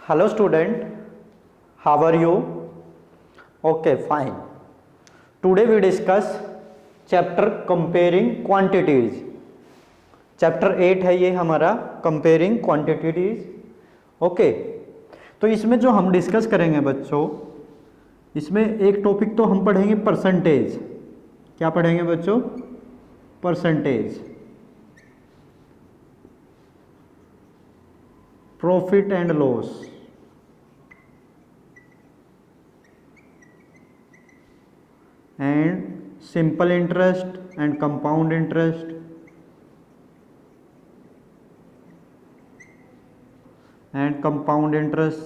Hello student, how are you? Okay, fine. Today we discuss chapter comparing quantities. Chapter 8 है ये हमारा comparing quantities. Okay, तो इसमें जो हम डिस्कस करेंगे बच्चों, इसमें एक टॉपिक तो हम पढ़ेंगे परसेंटेज. क्या पढ़ेंगे बच्चों? Percentage, profit and loss, and simple interest and compound interest, and compound interest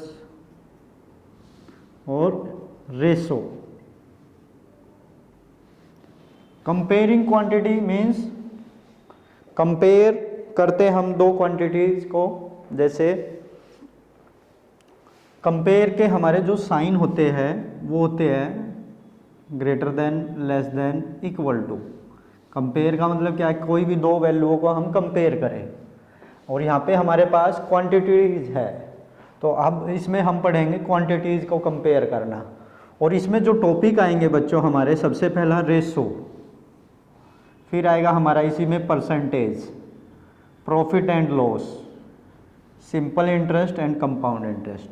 और ratio. Comparing quantity means compare करते हम दो क्वांटिटीज को. जैसे कंपेयर के हमारे जो साइन होते हैं वो होते हैं greater than, less than, equal to. Compare का मतलब क्या है? कोई भी दो वैल्यूओं को हम कंपेयर करें. और यहाँ पे हमारे पास क्वांटिटीज है, तो अब इसमें हम पढ़ेंगे क्वांटिटीज को कंपेयर करना. और इसमें जो टॉपिक आएंगे बच्चों हमारे, सबसे पहला रेशो, फिर आएगा हमारा इसी में percentage, profit and loss, simple interest and compound interest.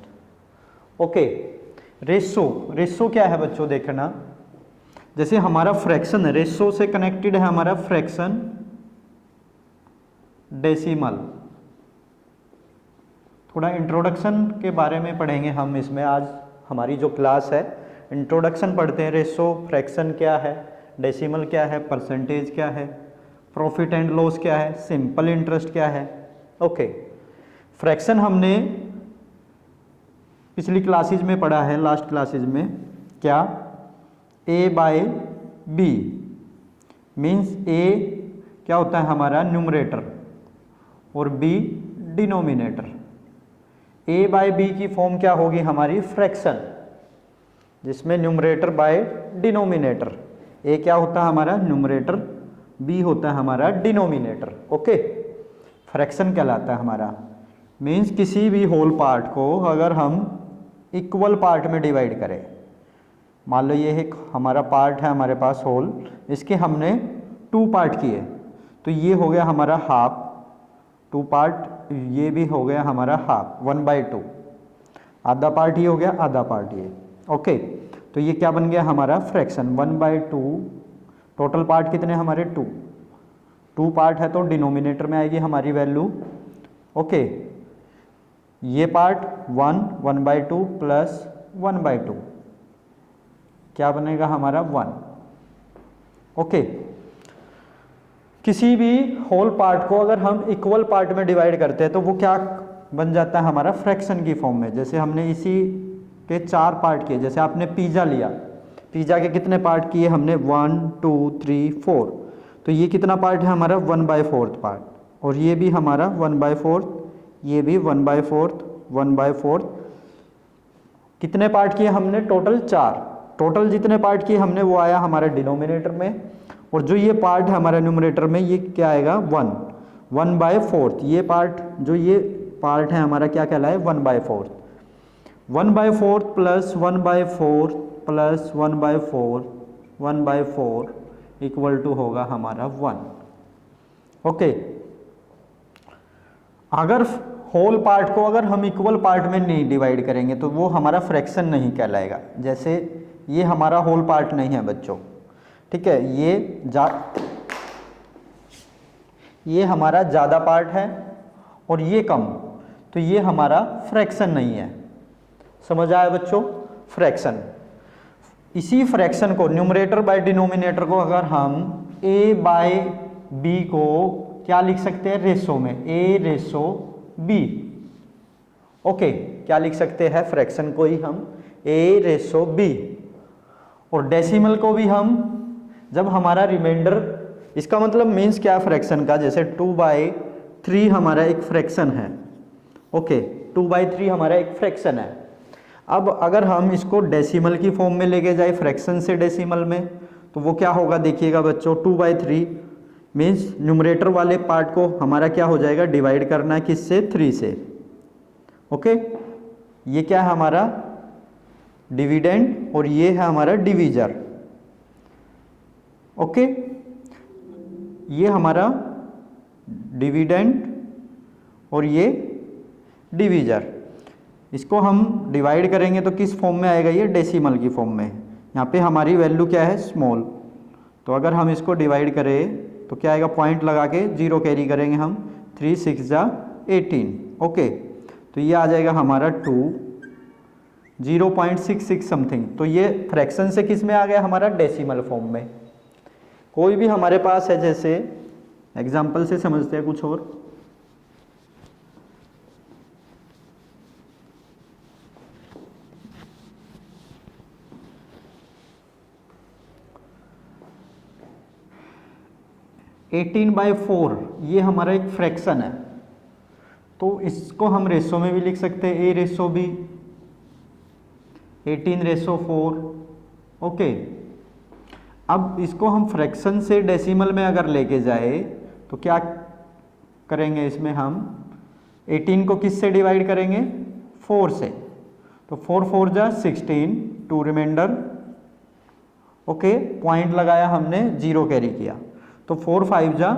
Okay, ratio क्या है बच्चों? देखना, जैसे हमारा फ्रैक्शन है, रेशो से कनेक्टेड है हमारा फ्रैक्शन, डेसिमल. थोड़ा इंट्रोडक्शन के बारे में पढ़ेंगे हम इसमें. आज हमारी जो क्लास है इंट्रोडक्शन पढ़ते हैं. रेशो, फ्रैक्शन क्या है, डेसिमल क्या है, परसेंटेज क्या है, प्रॉफिट एंड लॉस क्या है, सिंपल इंटरेस्ट क्या है. ओके, फ्रैक्शन हमने पिछली क्लासेज में पढ़ा है, लास्ट क्लासेज में. क्या? ए बाय बी मीन्स ए क्या होता है हमारा? न्यूमरेटर और बी डिनोमिनेटर. ए बाय बी की फॉर्म क्या होगी हमारी? फ्रैक्शन, जिसमें न्यूमरेटर बाय डिनोमिनेटर. ए क्या होता है हमारा? न्यूमरेटर, बी होता है हमारा डिनोमिनेटर. ओके, फ्रैक्शन कहलाता है हमारा. मीन्स किसी भी होल पार्ट को अगर हम इक्वल पार्ट में डिवाइड करें, मान लो ये एक हमारा पार्ट है हमारे पास होल, इसके हमने टू पार्ट किए, तो ये हो गया हमारा हाफ. टू पार्ट, ये भी हो गया हमारा हाफ, 1/2. आधा पार्ट ये हो गया, आधा पार्ट ये. ओके, तो ये क्या बन गया हमारा? फ्रैक्शन. 1/2. टोटल पार्ट कितने हमारे? 2. 2 पार्ट है तो डिनोमिनेटर में आएगी हमारी वैल्यू. ओके, ये पार्ट 1/2 प्लस 1/2 क्या बनेगा हमारा? 1. ओके, किसी भी होल पार्ट को अगर हम इक्वल पार्ट में डिवाइड करते हैं तो वो क्या बन जाता है हमारा? फ्रैक्शन की फॉर्म में. जैसे हमने इसी के 4 पार्ट किए. जैसे आपने पिज़्ज़ा लिया, पिज़्ज़ा के कितने पार्ट किए हमने? 1 2 3 4. तो ये कितना पार्ट है हमारा? 1/4 पार्ट. और ये भी हमारा 1/4, ये भी 1/4, 1/4. कितने पार्ट किए हमने? टोटल 4. टोटल जितने पार्ट किए हमने वो आया हमारे डिनोमिनेटर में. और जो ये पार्ट है हमारा न्यूमरेटर में, ये क्या आएगा? 1/4. ये पार्ट, जो ये पार्ट है हमारा क्या कहलाए? 1/4. 1/4 प्लस 1/4 प्लस 1/4, 1/4 इक्वल टू होगा हमारा 1. ओके, अगर होल पार्ट को अगर हम इक्वल पार्ट में नहीं डिवाइड करेंगे तो वो हमारा फ्रैक्शन नहीं कहलाएगा. जैसे ये हमारा होल पार्ट नहीं है बच्चों, ठीक है, ये हमारा ज़्यादा पार्ट है और ये कम, तो ये हमारा फ्रैक्शन नहीं है. समझ आया बच्चों? फ्रैक्शन. इसी फ्रैक्शन को, न्यूमरेटर बाय डिनोमिनेटर को, अगर हम ए बाय बी को क्या लिख सकते हैं? रेशो में, ए रेशो बी. ओके, क्या लिख सकते हैं? फ्रैक्शन को ही हम ए रेशो बी. और डेसिमल को भी हम, जब हमारा रिमाइंडर, इसका मतलब मीन्स क्या है फ्रैक्शन का? जैसे 2/3 हमारा एक फ्रैक्शन है. ओके, 2/3 हमारा एक फ्रैक्शन है. अब अगर हम इसको डेसिमल की फॉर्म में लेके जाए, फ्रैक्शन से डेसिमल में, तो वो क्या होगा? देखिएगा बच्चों, 2/3 मीन्स न्यूमरेटर वाले पार्ट को हमारा क्या हो जाएगा? डिवाइड करना है किससे? 3 से. ओके, ये क्या है हमारा डिविडेंड और ये है हमारा डिवीजर। ओके, ये हमारा डिविडेंड और ये डिवीजर। इसको हम डिवाइड करेंगे तो किस फॉर्म में आएगा, ये डेसिमल की फॉर्म में। यहाँ पे हमारी वैल्यू क्या है, स्मॉल। तो अगर हम इसको डिवाइड करें तो क्या आएगा, पॉइंट लगा के 0 कैरी करेंगे हम, 3 6 जा 18। ओके, तो ये आ जाएगा हमारा 0.66 समथिंग। तो ये फ्रैक्शन से किस में आ गया, हमारा डेसिमल फॉर्म में। कोई भी हमारे पास है, जैसे एग्जाम्पल से समझते हैं कुछ और। एटीन बाई 4 ये हमारा एक फ्रैक्शन है, तो इसको हम रेशो में भी लिख सकते हैं, ए रेशो बी, 18:4। ओके, अब इसको हम फ्रैक्शन से डेसिमल में अगर लेके जाए तो क्या करेंगे, इसमें हम 18 को किस से डिवाइड करेंगे, 4 से। तो 4 4 जा 16, 2 रिमाइंडर। ओके, पॉइंट लगाया हमने, 0 कैरी किया, तो 4 5 जा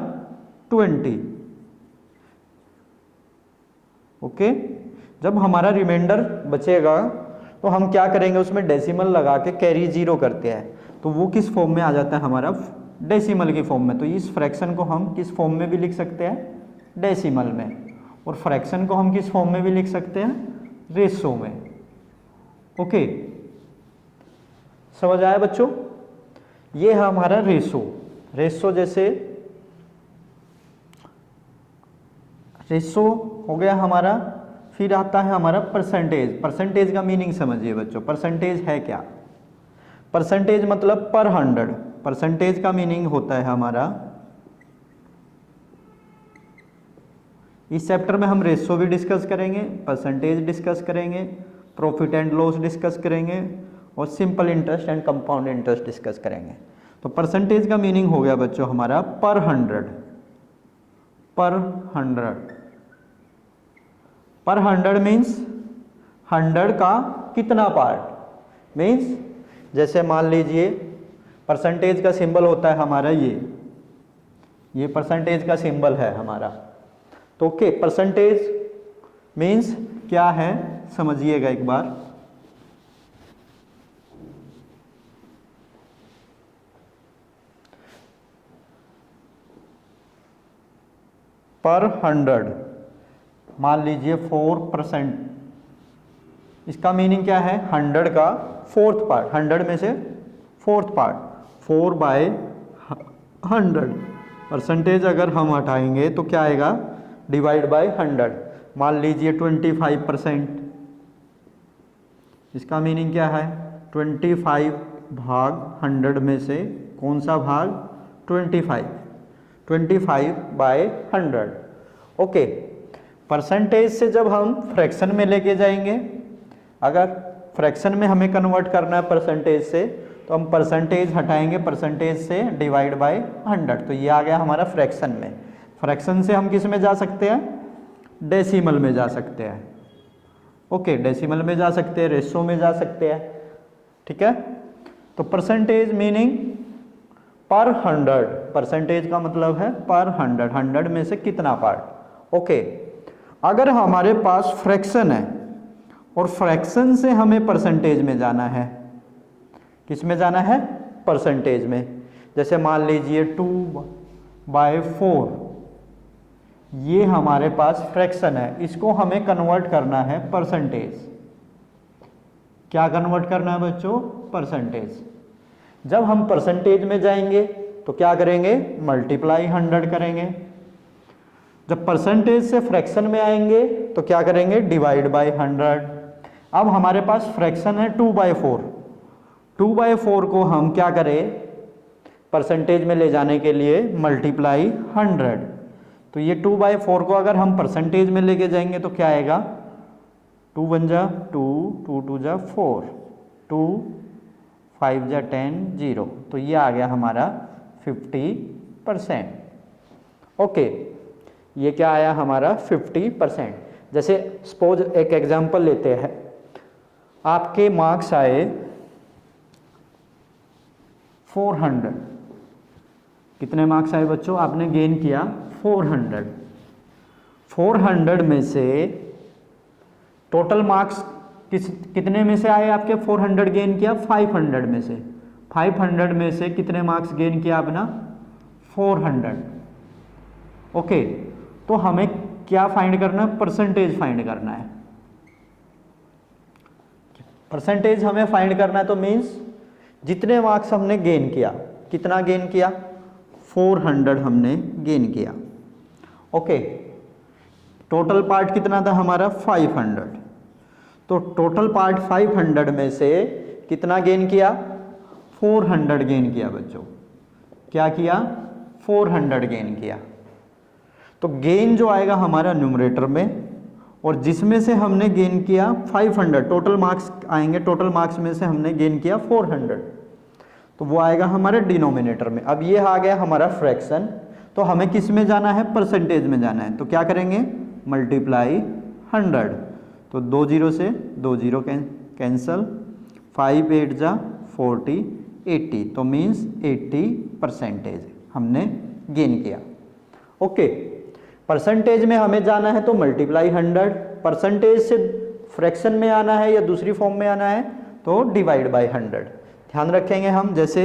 20। ओके, जब हमारा रिमाइंडर बचेगा तो हम क्या करेंगे, उसमें डेसिमल लगा के कैरी 0 करते हैं, तो वो किस फॉर्म में आ जाता है, हमारा डेसिमल की फॉर्म में। तो इस फ्रैक्शन को हम किस फॉर्म में भी लिख सकते हैं, डेसिमल में। और फ्रैक्शन को हम किस फॉर्म में भी लिख सकते हैं, रेशो में। ओके, समझ आया बच्चों। ये है हमारा रेशो। रेशो जैसे रेशो हो गया हमारा। फिर आता है हमारा परसेंटेज। परसेंटेज का मीनिंग समझिए बच्चों, परसेंटेज है क्या। परसेंटेज मतलब पर 100। परसेंटेज का मीनिंग होता है हमारा, इस चैप्टर में हम रेशो भी डिस्कस करेंगे, परसेंटेज डिस्कस करेंगे, प्रॉफिट एंड लॉस डिस्कस करेंगे और simple interest and compound interest discuss करेंगे। तो परसेंटेज का मीनिंग हो गया बच्चों हमारा पर 100। पर 100, पर 100 मीन्स 100 का कितना पार्ट। मीन्स जैसे मान लीजिए परसेंटेज का सिंबल होता है हमारा ये परसेंटेज का सिंबल है हमारा। तो ओके, परसेंटेज मीन्स क्या है समझिएगा एक बार। पर 100 मान लीजिए 4%, इसका मीनिंग क्या है, 100 का 4th पार्ट, 100 में से 4th पार्ट, 4/100। परसेंटेज अगर हम हटाएंगे तो क्या आएगा, डिवाइड बाय 100। मान लीजिए 25%, इसका मीनिंग क्या है, 25/100 में से कौन सा भाग, 25/100। ओके, परसेंटेज से जब हम फ्रैक्शन में लेके जाएंगे, अगर फ्रैक्शन में हमें कन्वर्ट करना है परसेंटेज से, तो हम परसेंटेज हटाएंगे परसेंटेज से डिवाइड बाय 100। तो ये आ गया हमारा फ्रैक्शन में। फ्रैक्शन से हम किस में जा सकते हैं, डेसिमल में जा सकते हैं। ओके, डेसिमल में जा सकते हैं, रेशो में जा सकते हैं। ठीक है, तो परसेंटेज मीनिंग पर 100। परसेंटेज का मतलब है पर 100, 100 में से कितना पार्ट। ओके, अगर हमारे पास फ्रैक्शन है और फ्रैक्शन से हमें परसेंटेज में जाना है, किस में जाना है, परसेंटेज में। जैसे मान लीजिए 2/4 ये हमारे पास फ्रैक्शन है, इसको हमें कन्वर्ट करना है परसेंटेज। क्या कन्वर्ट करना है बच्चों, परसेंटेज। जब हम परसेंटेज में जाएंगे तो क्या करेंगे, मल्टीप्लाई 100 करेंगे। जब परसेंटेज से फ्रैक्शन में आएंगे तो क्या करेंगे, डिवाइड बाय 100। अब हमारे पास फ्रैक्शन है 2/4, 2/4 को हम क्या करें, परसेंटेज में ले जाने के लिए मल्टीप्लाई 100। तो ये 2/4 को अगर हम परसेंटेज में लेके जाएंगे तो क्या आएगा, 2 1 जा 2, 2 2 जा 4, 2 5 जा 10, 0। तो ये आ गया हमारा 50%। ओके, ये क्या आया हमारा 50%। जैसे सपोज एक एग्जांपल लेते हैं, आपके मार्क्स आए 400। कितने मार्क्स आए बच्चों? आपने गेन किया 400। 400 में से टोटल मार्क्स कितने में से आए आपके? 400 गेन किया 500 में से। 500 में से कितने मार्क्स गेन किया आपने? 400। ओके, तो हमें क्या फाइंड करना है? परसेंटेज फाइंड करना है। परसेंटेज हमें फाइंड करना है, तो मीन्स जितने मार्क्स हमने गेन किया, कितना गेन किया? 400 हमने गेन किया। ओके, टोटल पार्ट कितना था हमारा? 500। तो टोटल पार्ट 500 में से कितना गेन किया? 400 गेन किया बच्चों। क्या किया? 400 गेन किया। तो गेन जो आएगा हमारा न्यूमरेटर में, और जिसमें से हमने गेन किया 500, टोटल मार्क्स आएंगे, टोटल मार्क्स में से हमने गेन किया 400, तो वो आएगा हमारे डिनोमिनेटर में। अब ये आ गया हमारा फ्रैक्शन, तो हमें किस में जाना है? परसेंटेज में जाना है। तो क्या करेंगे? मल्टीप्लाई 100। तो 2 जीरो से 2 जीरो कैंसल, 5 8 जा 40, 80, तो मीन्स 80% हमने गेन किया। ओके, परसेंटेज में हमें जाना है तो मल्टीप्लाई 100, परसेंटेज से फ्रैक्शन में आना है या दूसरी फॉर्म में आना है तो डिवाइड बाय 100। ध्यान रखेंगे हम। जैसे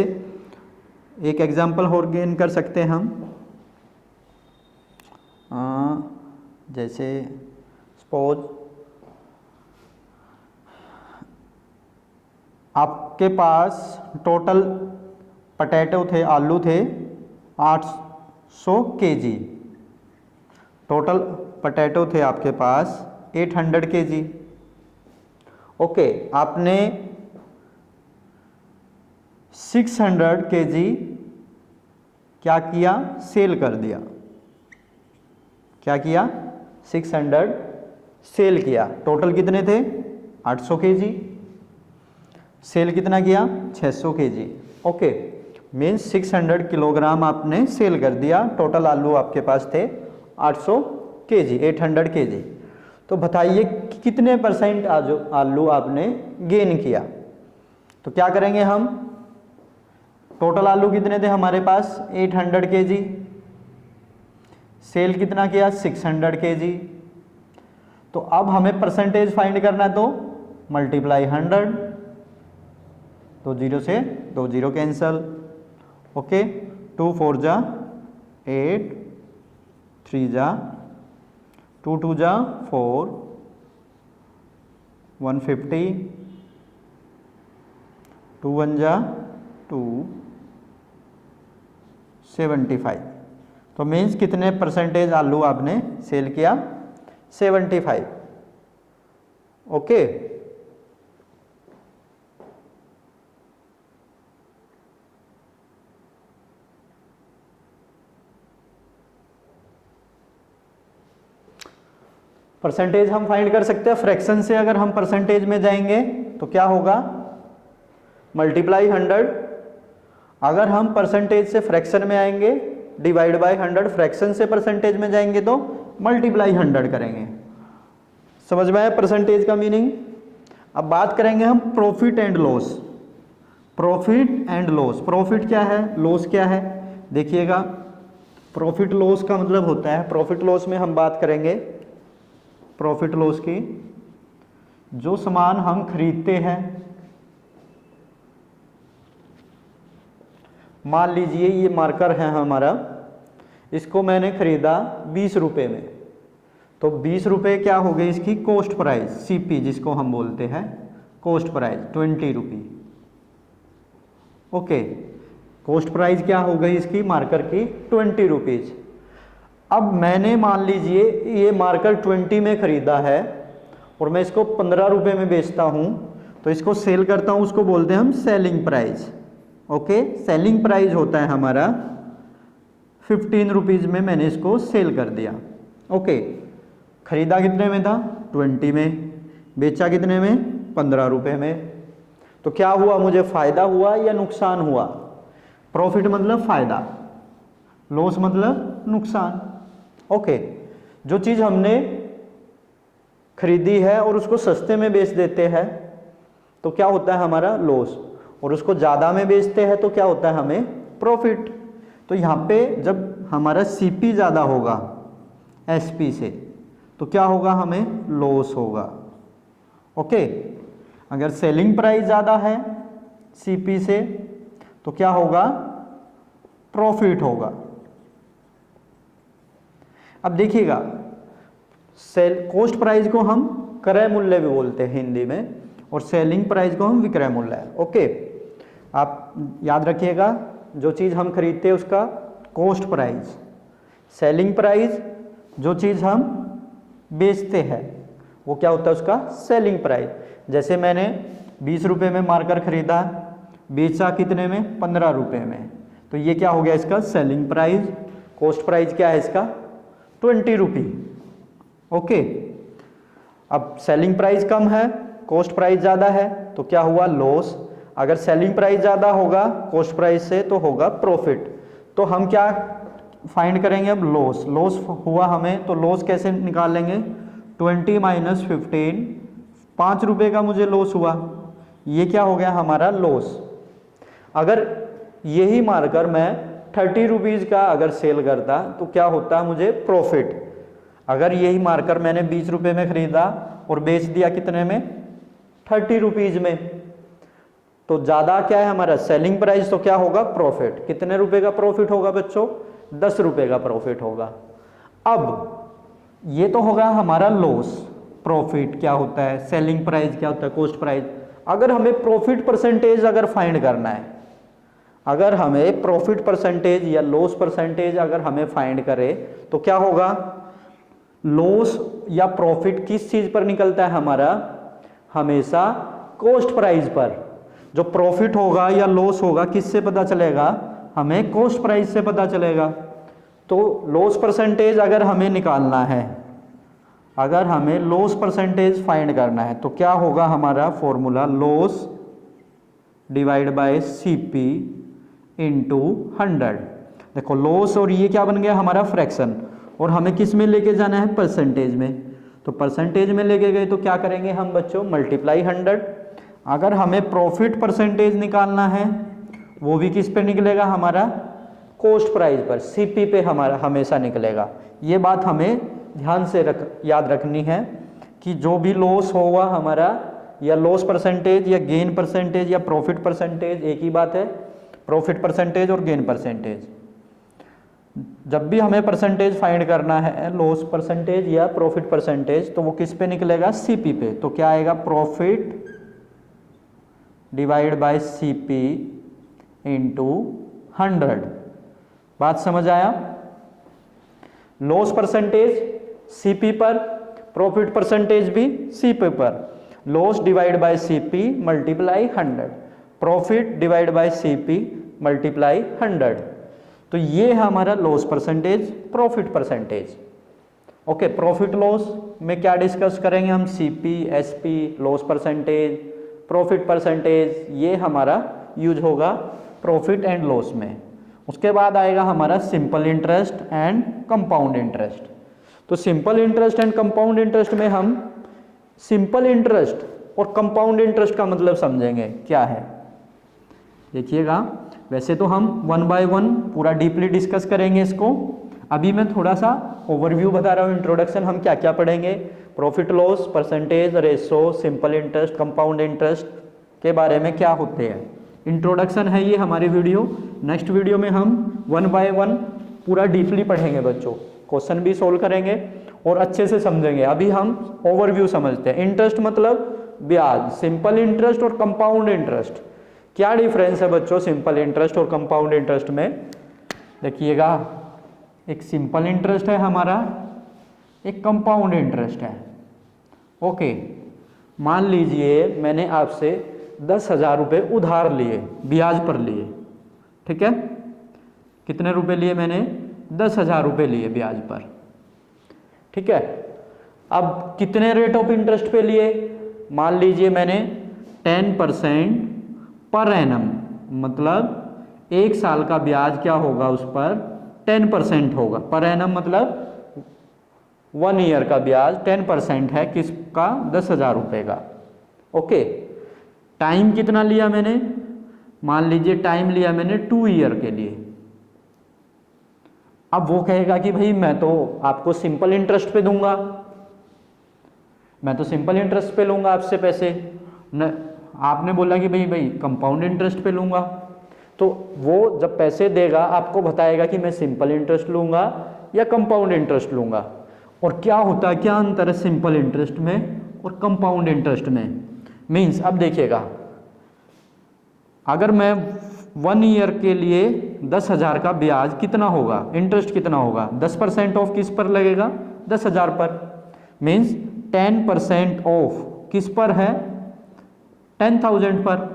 एक एग्जांपल और गेन कर सकते हैं हम, जैसे सपोज आपके पास टोटल पटेटो थे, आलू थे 800 kg। टोटल पटेटो थे आपके पास 800 kg। ओके, आपने 600 kg क्या किया? सेल कर दिया। क्या किया? 600 सेल किया। टोटल कितने थे? 800 kg। सेल कितना किया? 600 kg। ओके, मीन्स 600 किलोग्राम आपने सेल कर दिया। टोटल आलू आपके पास थे 800 kg, 800 kg। तो बताइए कितने परसेंट आलू आपने गेन किया? तो क्या करेंगे हम? टोटल आलू कितने थे हमारे पास? 800 kg। सेल कितना किया? 600 kg। तो अब हमें परसेंटेज फाइंड करना है, तो मल्टीप्लाई 100। तो 0 से 2 जीरो कैंसल। ओके, 2 4 जा 8, 3 जा 2 2 जा 4, 150, 2 1 जा 2, 75। तो मीन्स कितने परसेंटेज आलू आपने सेल किया? 75। ओके, परसेंटेज हम फाइंड कर सकते हैं फ्रैक्शन से। अगर हम परसेंटेज में जाएंगे तो क्या होगा? मल्टीप्लाई 100। अगर हम परसेंटेज से फ्रैक्शन में आएंगे डिवाइड बाय 100, फ्रैक्शन से परसेंटेज में जाएंगे तो मल्टीप्लाई 100 करेंगे। समझ में आया परसेंटेज का मीनिंग? अब बात करेंगे हम profit and loss. Profit and loss, profit क्या है, लॉस क्या है? देखिएगा, प्रॉफिट लॉस का मतलब होता है, प्रॉफिट लॉस में हम बात करेंगे प्रॉफिट लॉस की, जो सामान हम खरीदते हैं, मान लीजिए ये मार्कर है हमारा, इसको मैंने खरीदा 20 रुपये में, तो 20 रुपये क्या हो गई इसकी कॉस्ट प्राइस, सीपी जिसको हम बोलते हैं कॉस्ट प्राइस 20 रुपी। ओके, कॉस्ट प्राइस क्या हो गई इसकी मार्कर की 20 रुपीज़। अब मैंने मान लीजिए ये मार्कर 20 में ख़रीदा है और मैं इसको 15 रुपये में बेचता हूँ, तो इसको सेल करता हूँ, उसको बोलते हैं हम selling price. Okay, selling price होता है हमारा 15 रुपीज़ में मैंने इसको सेल कर दिया। ओके, ख़रीदा कितने में था 20 में, बेचा कितने में 15 रुपये में। तो क्या हुआ, मुझे फ़ायदा हुआ या नुकसान हुआ? प्रॉफिट मतलब फ़ायदा, लॉस मतलब नुकसान। ओके, जो चीज़ हमने खरीदी है और उसको सस्ते में बेच देते हैं तो क्या होता है हमारा लॉस, और उसको ज़्यादा में बेचते हैं तो क्या होता है हमें प्रॉफिट। तो यहाँ पे जब हमारा सीपी ज़्यादा होगा एसपी से तो क्या होगा, हमें लॉस होगा। ओके, अगर सेलिंग प्राइस ज़्यादा है सीपी से तो क्या होगा, प्रॉफिट होगा। अब देखिएगा, सेल कॉस्ट प्राइस को हम क्रय मूल्य भी बोलते हैं हिंदी में, और सेलिंग प्राइस को हम विक्रय मूल्य। ओके, आप याद रखिएगा, जो चीज़ हम खरीदते हैं उसका कॉस्ट प्राइस, सेलिंग प्राइस जो चीज़ हम बेचते हैं वो क्या होता है उसका सेलिंग प्राइस। जैसे मैंने 20 रुपये में मार्कर खरीदा, बेचा कितने में, 15 रुपये में, तो ये क्या हो गया इसका सेलिंग प्राइस। कॉस्ट प्राइस क्या है इसका 20 रुपये। ओके, अब सेलिंग प्राइस कम है, कॉस्ट प्राइस ज़्यादा है, तो क्या हुआ लॉस। अगर सेलिंग प्राइस ज़्यादा होगा कॉस्ट प्राइस से तो होगा प्रॉफिट। तो हम क्या फाइंड करेंगे अब, लॉस। लॉस हुआ हमें, तो लॉस कैसे निकालेंगे, 20 माइनस 15, 5 रुपये का मुझे लॉस हुआ, ये क्या हो गया हमारा लॉस। अगर यही मार्कर मैं 30 रुपीज़ का अगर सेल करता तो क्या होता मुझे प्रॉफिट। अगर यही मार्कर मैंने 20 रुपये में खरीदा और बेच दिया कितने में, 30 रुपीज़ में, तो ज़्यादा क्या है हमारा सेलिंग प्राइस, तो क्या होगा प्रॉफिट। कितने रुपए का प्रॉफिट होगा बच्चों, 10 रुपये का प्रॉफिट होगा। अब ये तो होगा हमारा लॉस। प्रॉफिट क्या होता है, सेलिंग प्राइस क्या होता है, कॉस्ट प्राइस। अगर हमें प्रॉफिट परसेंटेज अगर फाइंड करना है, अगर हमें प्रॉफिट परसेंटेज या लॉस परसेंटेज अगर हमें फाइंड करे तो क्या होगा, लॉस या प्रॉफिट किस चीज़ पर निकलता है हमारा, हमेशा कॉस्ट प्राइस पर। जो प्रॉफिट होगा या लॉस होगा किससे पता चलेगा, हमें कॉस्ट प्राइस से पता चलेगा। तो लॉस परसेंटेज अगर हमें निकालना है, अगर हमें लॉस परसेंटेज फाइंड करना है तो क्या होगा हमारा formula, loss divide by CP into 100। देखो लॉस और ये क्या बन गया हमारा फ्रैक्शन, और हमें किस में लेके जाना है, परसेंटेज में। तो परसेंटेज में लेके गए तो क्या करेंगे हम बच्चों, मल्टीप्लाई 100। अगर हमें प्रॉफिट परसेंटेज निकालना है वो भी किस पे निकलेगा हमारा, कॉस्ट प्राइस पर, सीपी पे हमारा हमेशा निकलेगा। ये बात हमें ध्यान से याद रखनी है कि जो भी लॉस होगा हमारा, या लॉस परसेंटेज या गेन परसेंटेज या प्रॉफिट परसेंटेज, एक ही बात है, प्रॉफिट परसेंटेज और गेन परसेंटेज। जब भी हमें परसेंटेज फाइंड करना है, लॉस परसेंटेज या प्रॉफिट परसेंटेज, तो वो किस पे निकलेगा, सीपी पे। तो क्या आएगा, profit divide by CP into 100। बात समझ आया। लॉस परसेंटेज सीपी पर, प्रॉफिट परसेंटेज भी सीपी पर। Loss divide by CP multiply 100, profit divide by CP multiply 100। तो ये है हमारा loss percentage, profit percentage. Okay, profit loss में क्या डिस्कस करेंगे हम, CP, SP, loss percentage, profit percentage, ये हमारा यूज होगा प्रॉफिट एंड लॉस में। उसके बाद आएगा हमारा simple interest and compound interest. तो simple interest and compound interest में हम सिंपल इंटरेस्ट और कंपाउंड इंटरेस्ट का मतलब समझेंगे क्या है। देखिएगा, वैसे तो हम 1 बाय 1 पूरा डीपली डिस्कस करेंगे इसको। अभी मैं थोड़ा सा ओवरव्यू बता रहा हूँ, इंट्रोडक्शन, हम क्या क्या पढ़ेंगे, profit loss, percentage, ratio, simple interest, compound interest के बारे में क्या होते हैं। इंट्रोडक्शन है ये हमारी वीडियो। नेक्स्ट वीडियो में हम 1 बाय 1 पूरा डीपली पढ़ेंगे बच्चों, क्वेश्चन भी सोल्व करेंगे और अच्छे से समझेंगे। अभी हम ओवरव्यू समझते हैं। इंटरेस्ट मतलब ब्याज, सिंपल इंटरेस्ट और कंपाउंड इंटरेस्ट। क्या डिफरेंस है बच्चों सिंपल इंटरेस्ट और कंपाउंड इंटरेस्ट में। देखिएगा, एक सिंपल इंटरेस्ट है हमारा, एक कंपाउंड इंटरेस्ट है। ओके, मान लीजिए मैंने आपसे 10,000 रुपये उधार लिए, ब्याज पर लिए, ठीक है। कितने रुपए लिए मैंने, 10,000 रुपये लिए ब्याज पर, ठीक है। अब कितने रेट ऑफ इंटरेस्ट पे लिए, मान लीजिए मैंने 10% पर एनम, मतलब 1 साल का ब्याज क्या होगा उस पर 10% होगा। पर एनम मतलब 1 ईयर का ब्याज 10% है किसका, 10,000 रुपये का। ओके, टाइम कितना लिया मैंने, मान लीजिए टाइम लिया मैंने 2 ईयर के लिए। अब वो कहेगा कि भाई मैं तो आपको सिंपल इंटरेस्ट पे दूंगा, मैं तो सिंपल इंटरेस्ट पे लूंगा आपसे पैसे न, आपने बोला कि भाई कंपाउंड इंटरेस्ट पे लूंगा। तो वो जब पैसे देगा आपको बताएगा कि मैं सिंपल इंटरेस्ट लूंगा या कंपाउंड इंटरेस्ट लूंगा। और क्या होता है, क्या अंतर है सिंपल इंटरेस्ट में और कंपाउंड इंटरेस्ट में। मीन्स अब देखिएगा, अगर मैं 1 ईयर के लिए 10,000 का ब्याज कितना होगा, इंटरेस्ट कितना होगा, 10% ऑफ किस पर लगेगा, 10,000 पर। मीन्स 10% ऑफ किस पर है, 10,000 पर।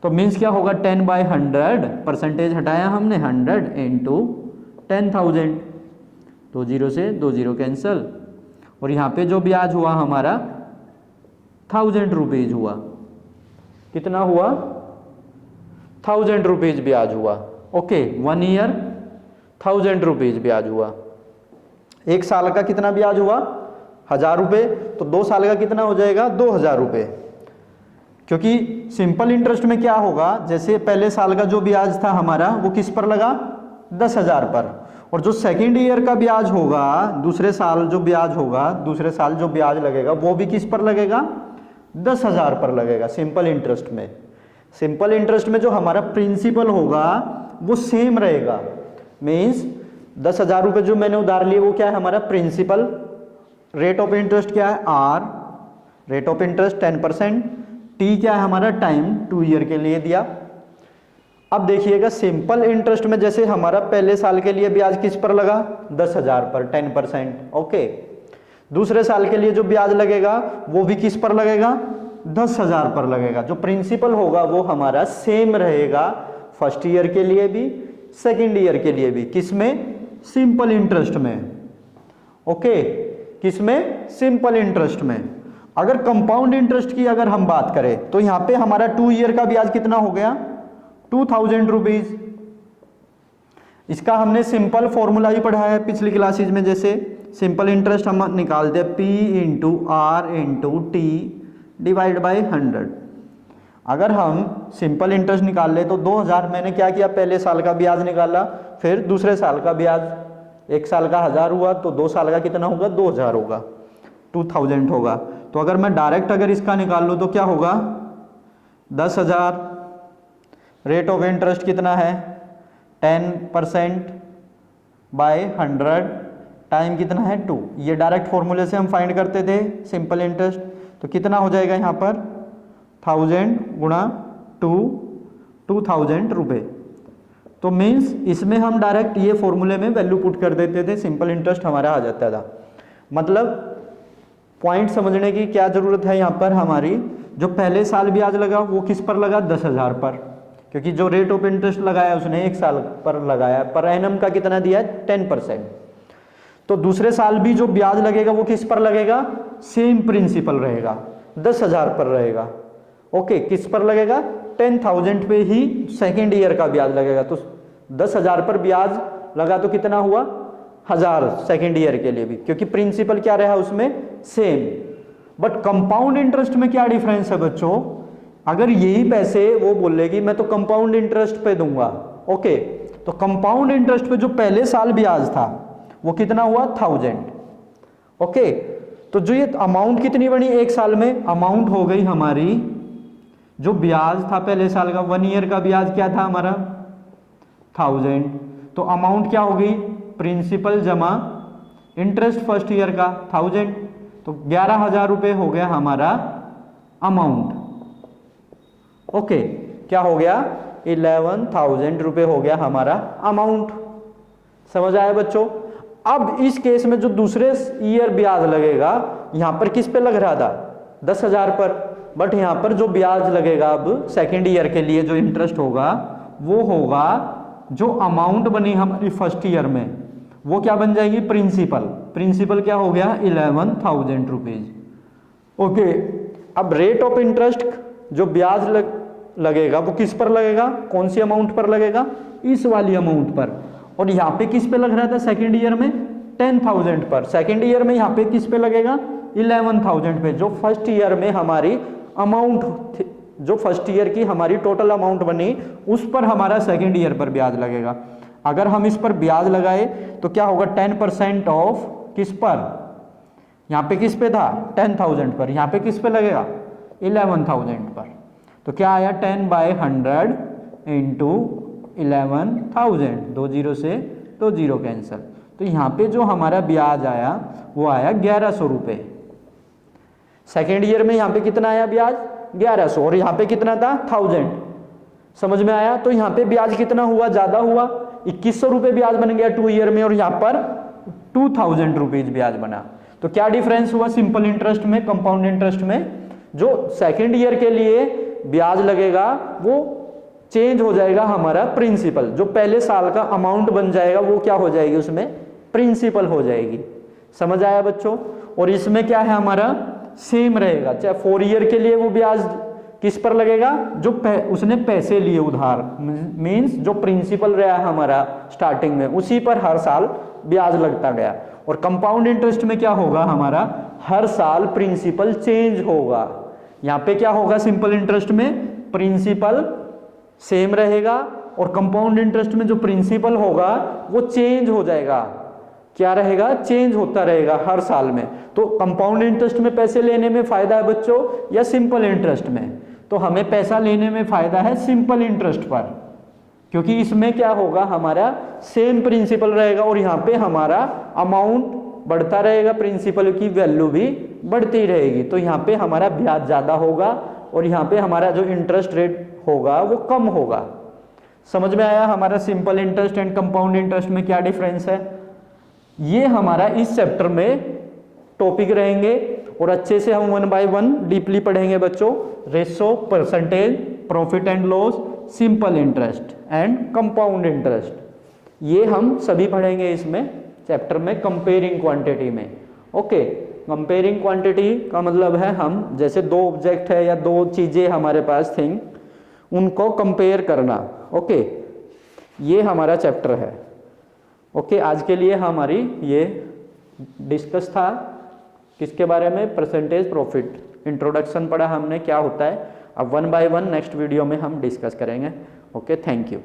तो मीन्स क्या होगा, 10/100, परसेंटेज हटाया हमने, 100 इंटू 10,000, 2 0 से 2 0 कैंसल। और यहाँ पे जो ब्याज हुआ हमारा 1000 रुपीज हुआ, कितना हुआ, 1000 रुपीज ब्याज हुआ। ओके, 1 ईयर 1000 रुपीज ब्याज हुआ। 1 साल का कितना ब्याज हुआ, 1000 रुपये। तो 2 साल का कितना हो जाएगा, 2000 रुपये। क्योंकि सिंपल इंटरेस्ट में क्या होगा, जैसे पहले साल का जो ब्याज था हमारा वो किस पर लगा, 10,000 पर। और जो सेकेंड ईयर का ब्याज होगा, दूसरे साल जो ब्याज होगा, दूसरे साल जो ब्याज लगेगा वो भी किस पर लगेगा, 10,000 पर लगेगा सिंपल इंटरेस्ट में। सिंपल इंटरेस्ट में जो हमारा प्रिंसिपल होगा वो सेम रहेगा। मीन्स 10,000 रुपये जो मैंने उधार लिए वो क्या है, हमारा प्रिंसिपल। रेट ऑफ इंटरेस्ट क्या है, R, rate of interest 10%, T क्या है हमारा, टाइम, 2 ईयर के लिए दिया। अब देखिएगा सिंपल इंटरेस्ट में जैसे हमारा पहले साल के लिए ब्याज किस पर लगा, 10,000 पर, 10%। ओके, दूसरे साल के लिए जो ब्याज लगेगा वो भी किस पर लगेगा, 10,000 पर लगेगा। जो प्रिंसिपल होगा वो हमारा सेम रहेगा फर्स्ट ईयर के लिए भी, सेकेंड ईयर के लिए भी। किसमें, सिंपल इंटरेस्ट में। ओके, किसमें, सिंपल इंटरेस्ट में। अगर कंपाउंड इंटरेस्ट की अगर हम बात करें तो यहाँ पे हमारा 2 ईयर का ब्याज कितना हो गया, 2000 रुपीज। इसका हमने सिंपल फॉर्मूला ही पढ़ा है पिछली क्लासेज में। जैसे सिंपल इंटरेस्ट हम निकालते हैं P into R into T divide by 100। अगर हम सिंपल इंटरेस्ट निकाल ले तो 2000, मैंने क्या किया, पहले साल का ब्याज निकाला, फिर दूसरे साल का ब्याज, 1 साल का 1000 हुआ तो 2 साल का कितना होगा, 2000 होगा, 2000 होगा। तो अगर मैं डायरेक्ट अगर इसका निकाल लूँ तो क्या होगा, 10,000। रेट ऑफ इंटरेस्ट कितना है, 10% बाय 100, टाइम कितना है 2। ये डायरेक्ट फॉर्मूले से हम फाइंड करते थे सिंपल इंटरेस्ट। तो कितना हो जाएगा यहाँ पर, 1000 गुणा 2, 2000 रुपये। तो मीन्स इसमें हम डायरेक्ट ये फॉर्मूले में वैल्यू पुट कर देते थे, सिंपल इंटरेस्ट हमारा आ जाता था। मतलब पॉइंट समझने की क्या ज़रूरत है यहाँ पर, हमारी जो पहले साल ब्याज लगा वो किस पर लगा, 10,000 पर। क्योंकि जो रेट ऑफ इंटरेस्ट लगाया उसने 1 साल पर लगाया, पर एनम का कितना दिया है, 10%। तो दूसरे साल भी जो ब्याज लगेगा वो किस पर लगेगा, सेम प्रिंसिपल रहेगा, 10,000 पर रहेगा। ओके, किस पर लगेगा, 10,000 पे ही सेकेंड ईयर का ब्याज लगेगा। तो 10,000 पर ब्याज लगा तो कितना हुआ, 1000 सेकेंड ईयर के लिए भी, क्योंकि प्रिंसिपल क्या रहा उसमें, सेम। बट कंपाउंड इंटरेस्ट में क्या डिफरेंस है बच्चों, अगर यही पैसे वो बोलेगी मैं तो कंपाउंड इंटरेस्ट पे दूंगा। ओके, तो कंपाउंड इंटरेस्ट पे जो पहले साल ब्याज था वो कितना हुआ, 1000। ओके, तो जो ये अमाउंट कितनी बनी 1 साल में, अमाउंट हो गई हमारी, जो ब्याज था पहले साल का 1 ईयर का ब्याज क्या था हमारा, 1000। तो अमाउंट क्या हो गई, प्रिंसिपल जमा इंटरेस्ट फर्स्ट ईयर का 1000। तो 11,000 रुपये हो गया हमारा अमाउंट। ओके, क्या हो गया, 11,000 रुपये हो गया हमारा अमाउंट। समझ आया बच्चों। अब इस केस में जो दूसरे ईयर ब्याज लगेगा, यहां पर किस पे लग रहा था, 10,000 पर, बट यहां पर जो ब्याज लगेगा अब सेकेंड ईयर के लिए जो इंटरेस्ट होगा वो होगा जो अमाउंट बनी हमारी फर्स्ट ईयर में, वो क्या बन जाएगी, प्रिंसिपल। प्रिंसिपल क्या हो गया, 11,000 रुपीज। ओके, अब रेट ऑफ इंटरेस्ट जो ब्याज लगेगा वो किस पर लगेगा, कौन सी अमाउंट पर लगेगा, इस वाली अमाउंट पर। और यहाँ पे किस पे लग रहा था सेकेंड ईयर में, 10,000 पर। सेकेंड ईयर में यहाँ पे किस पे लगेगा, 11,000 पे, जो फर्स्ट ईयर में हमारी अमाउंट जो फर्स्ट ईयर की हमारी टोटल अमाउंट बनी उस पर हमारा सेकेंड ईयर पर ब्याज लगेगा। अगर हम इस पर ब्याज लगाए तो क्या होगा 10% ऑफ किस पर, यहाँ पे किस पे था 10,000 पर, यहाँ पे किस पे लगेगा 11,000 पर। तो क्या आया 10/100 इंटू 11,000, 2 जीरो से 2 जीरो कैंसिल। तो यहाँ पे जो हमारा ब्याज आया वो आया 1100 रुपये। सेकेंड ईयर में यहाँ पे कितना आया ब्याज 1100 और यहाँ पे कितना था 1000। समझ में आया। तो यहाँ पे ब्याज कितना हुआ, ज्यादा हुआ, 2100 रुपये ब्याज बन गया 2 ईयर में और यहाँ पर 2000 रुपीज ब्याज बना। तो क्या डिफरेंस हुआ सिंपल इंटरेस्ट में कंपाउंड इंटरेस्ट में, जो सेकेंड ईयर के लिए ब्याज लगेगा वो चेंज हो जाएगा हमारा प्रिंसिपल, जो पहले साल का अमाउंट बन जाएगा वो क्या हो जाएगी उसमें प्रिंसिपल हो जाएगी। समझ आया बच्चों। और इसमें क्या है हमारा सेम रहेगा, चाहे 4 ईयर के लिए वो ब्याज किस पर लगेगा, जो उसने पैसे लिए उधार, मींस जो प्रिंसिपल रहा हमारा स्टार्टिंग में उसी पर हर साल ब्याज लगता गया। और कंपाउंड इंटरेस्ट में क्या होगा हमारा हर साल प्रिंसिपल चेंज होगा। यहाँ पे क्या होगा सिंपल इंटरेस्ट में प्रिंसिपल सेम रहेगा और कंपाउंड इंटरेस्ट में जो प्रिंसिपल होगा वो चेंज हो जाएगा। क्या रहेगा चेंज होता रहेगा हर साल में। तो कंपाउंड इंटरेस्ट में पैसे लेने में फायदा है बच्चों या सिंपल इंटरेस्ट में, तो हमें पैसा लेने में फायदा है सिंपल इंटरेस्ट पर, क्योंकि इसमें क्या होगा हमारा सेम प्रिंसिपल रहेगा और यहाँ पे हमारा अमाउंट बढ़ता रहेगा, प्रिंसिपल की वैल्यू भी बढ़ती रहेगी। तो यहाँ पे हमारा ब्याज ज़्यादा होगा और यहाँ पे हमारा जो इंटरेस्ट रेट होगा वो कम होगा। समझ में आया हमारा simple interest and compound interest में क्या डिफरेंस है। ये हमारा इस चैप्टर में टॉपिक रहेंगे और अच्छे से हम 1 बाय 1 डीपली पढ़ेंगे बच्चों। Ratio, percentage, profit and loss, simple interest and compound interest, ये हम सभी पढ़ेंगे इसमें चैप्टर में कंपेयरिंग क्वांटिटी में। ओके, कंपेयरिंग क्वांटिटी का मतलब है हम जैसे 2 ऑब्जेक्ट है या 2 चीजें हमारे पास थिंग, उनको कंपेयर करना। ओके, ये हमारा चैप्टर है। ओके, आज के लिए हमारी ये डिस्कस था किसके बारे में, परसेंटेज प्रॉफिट। इंट्रोडक्शन पढ़ा हमने क्या होता है। अब 1 बाय 1 नेक्स्ट वीडियो में हम डिस्कस करेंगे। Okay, thank you.